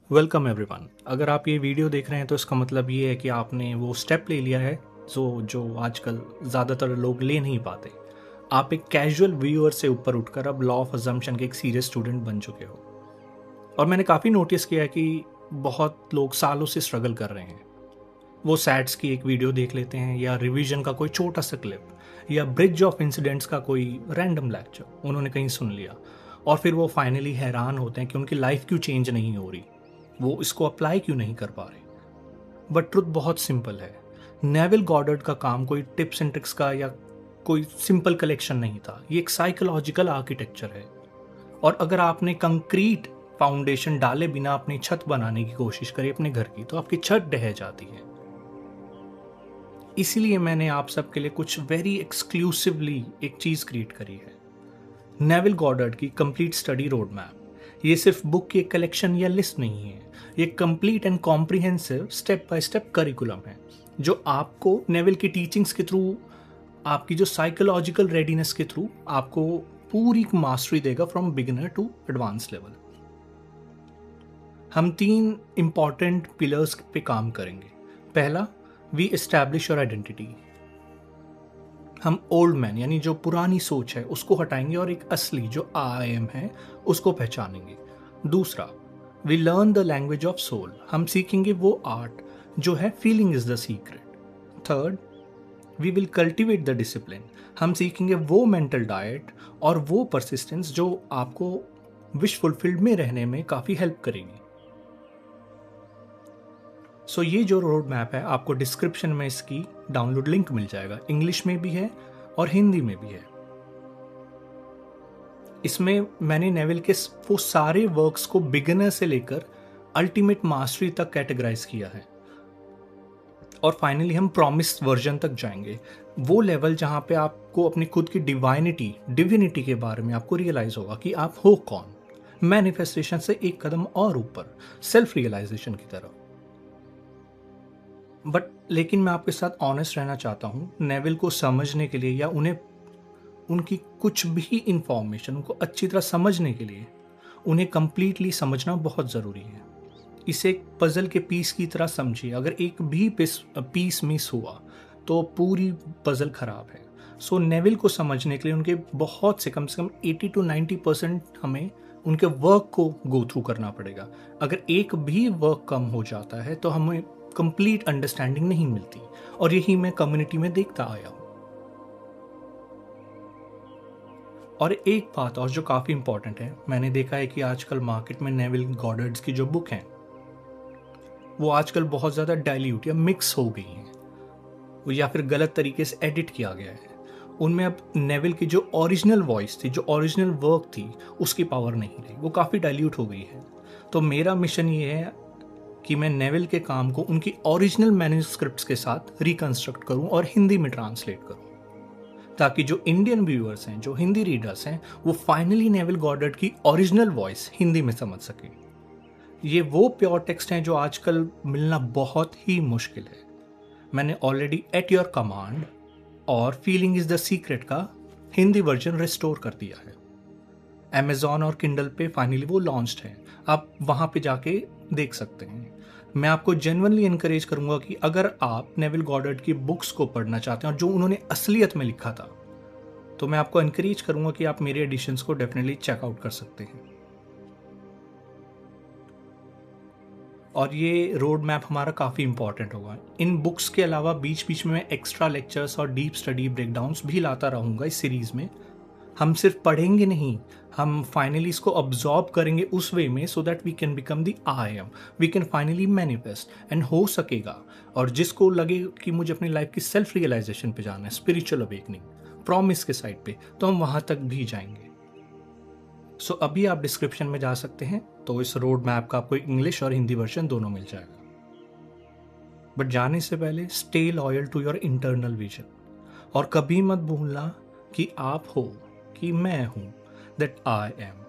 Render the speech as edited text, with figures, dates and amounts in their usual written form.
Welcome everyone. अगर आप ये वीडियो देख रहे हैं तो इसका मतलब ये है कि आपने वो स्टेप ले लिया है जो आजकल ज़्यादातर लोग ले नहीं पाते। आप एक कैजुअल व्यूअर से ऊपर उठकर अब लॉ ऑफ अजम्पशन के एक सीरियस स्टूडेंट बन चुके हो। और मैंने काफ़ी नोटिस किया है कि बहुत लोग सालों से स्ट्रगल कर रहे हैं। वो सैट्स की एक वीडियो देख लेते हैं या रिवीजन का कोई छोटा सा क्लिप या ब्रिज ऑफ इंसिडेंट्स का कोई रैंडम लेक्चर उन्होंने कहीं सुन लिया, और फिर वो फाइनली हैरान होते हैं कि उनकी लाइफ क्यों चेंज नहीं हो रही, वो इसको अप्लाई क्यों नहीं कर पा रहे। बट ट्रुथ बहुत सिंपल है। नेविल गॉडर्ड का काम कोई टिप्स एंड ट्रिक्स का या कोई सिंपल कलेक्शन नहीं था। ये एक साइकोलॉजिकल आर्किटेक्चर है। और अगर आपने कंक्रीट फाउंडेशन डाले बिना अपनी छत बनाने की कोशिश करी अपने घर की, तो आपकी छत ढह जाती है। इसीलिए मैंने आप सबके लिए कुछ वेरी एक्सक्लूसिवली एक चीज क्रिएट करी है, नेविल गॉडर्ड की कंप्लीट स्टडी रोड मैप। ये सिर्फ बुक की एक कलेक्शन या लिस्ट नहीं है, ये complete and comprehensive step by step curriculum है जो आपको नेविल की टीचिंग्स के थ्रू, आपकी जो साइकोलॉजिकल रेडीनेस के थ्रू आपको पूरी मास्टरी देगा from beginner to advance level. हम 3 इंपॉर्टेंट पिलर्स पे काम करेंगे। पहला, वी एस्टैब्लिश योर आइडेंटिटी। हम ओल्ड मैन यानी जो पुरानी सोच है उसको हटाएंगे और एक असली जो आई एम है उसको पहचानेंगे। दूसरा, we learn the language of soul. हम सीखेंगे वो आर्ट जो है feeling is the secret. Third, we will cultivate the discipline. हम सीखेंगे वो मेंटल डाइट और वो परसिस्टेंस जो आपको विश फुलफिल्ड में रहने में काफ़ी हेल्प करेगी। सो ये जो रोड मैप है आपको डिस्क्रिप्शन में इसकी डाउनलोड लिंक मिल जाएगा। इंग्लिश में भी है और हिंदी में भी है। इसमें मैंने नेविल के वो सारे वर्क्स को बिगिनर से लेकर अल्टीमेट मास्टरी तक कैटेगराइज किया है। और फाइनली हम प्रॉमिस्ड वर्जन तक जाएंगे, वो लेवल जहां पे आपको अपनी खुद की डिविनिटी के बारे में आपको रियलाइज होगा कि आप हो कौन। मैनिफेस्टेशन से एक कदम और ऊपर, सेल्फ रियलाइजेशन की तरफ। बट लेकिन मैं आपके साथ ऑनेस्ट रहना चाहता हूँ, नेविल को समझने के लिए या उन्हें उनकी कुछ भी इंफॉर्मेशन उनको अच्छी तरह समझने के लिए उन्हें कंप्लीटली समझना बहुत ज़रूरी है। इसे एक पजल के पीस की तरह समझिए। अगर एक भी पीस मिस हुआ तो पूरी पजल खराब है। सो नेविल को समझने के लिए उनके बहुत से कम 80 to 90% हमें उनके वर्क को गो थ्रू करना पड़ेगा। अगर एक भी वर्क कम हो जाता है तो हमें कंप्लीट अंडरस्टैंडिंग नहीं मिलती, और यही मैं कम्युनिटी में देखता आया हूं। और एक बात और जो काफ़ी इंपॉर्टेंट है, मैंने देखा है कि आजकल मार्केट में नेविल गॉडर्ड्स की जो बुक हैं वो आजकल बहुत ज़्यादा डाइल्यूट या मिक्स हो गई हैं, या फिर गलत तरीके से एडिट किया गया है। उनमें अब नेविल की जो ओरिजिनल वॉइस थी, जो ओरिजिनल वर्क थी, उसकी पावर नहीं रही, वो काफ़ी डाइल्यूट हो गई है। तो मेरा मिशन ये है कि मैं नेविल के काम को उनकी ओरिजिनल मैन्युस्क्रिप्ट्स के साथ रिकंस्ट्रक्ट करूं और हिंदी में ट्रांसलेट करूं, ताकि जो इंडियन व्यूअर्स हैं, जो हिंदी रीडर्स हैं, वो फाइनली नेविल गॉडर्ड की ओरिजिनल वॉइस हिंदी में समझ सकें। ये वो प्योर टेक्स्ट हैं जो आजकल मिलना बहुत ही मुश्किल है। मैंने ऑलरेडी एट योर कमांड और फीलिंग इज द सीक्रेट का हिंदी वर्जन रिस्टोर कर दिया है। Amazon और किंडल पे फाइनली वो लॉन्च्ड है, आप वहाँ पे जाके देख सकते हैं। मैं आपको जेन्युइनली इनकरेज करूँगा कि अगर आप नेविल गॉडर्ड की बुक्स को पढ़ना चाहते हैं और जो उन्होंने असलियत में लिखा था, तो मैं आपको इनकरेज करूँगा कि आप मेरे एडिशंस को डेफिनेटली चेकआउट कर सकते हैं। और ये रोड मैप हमारा काफ़ी इंपॉर्टेंट होगा। इन बुक्स के अलावा बीच बीच में मैं एक्स्ट्रा लेक्चर्स और डीप स्टडी ब्रेकडाउन्स भी लाता रहूँगा इस सीरीज़ में। हम सिर्फ पढ़ेंगे नहीं, हम फाइनली इसको अब्जॉर्ब करेंगे उस वे में, so that we can become the I am, we can finally manifest and हो सकेगा। और जिसको लगे कि मुझे अपनी लाइफ की सेल्फ रियलाइजेशन पे जाना है, स्पिरिचुअल अवेकनिंग, प्रॉमिस के साइड पे, तो हम वहां तक भी जाएंगे। सो अभी आप डिस्क्रिप्शन में जा सकते हैं, तो इस रोड मैप का आपको इंग्लिश और हिंदी वर्जन दोनों मिल जाएगा। बट जाने से पहले stay loyal to your internal vision, और कभी मत भूलना कि आप हो, कि मैं हूं, दैट आई एम।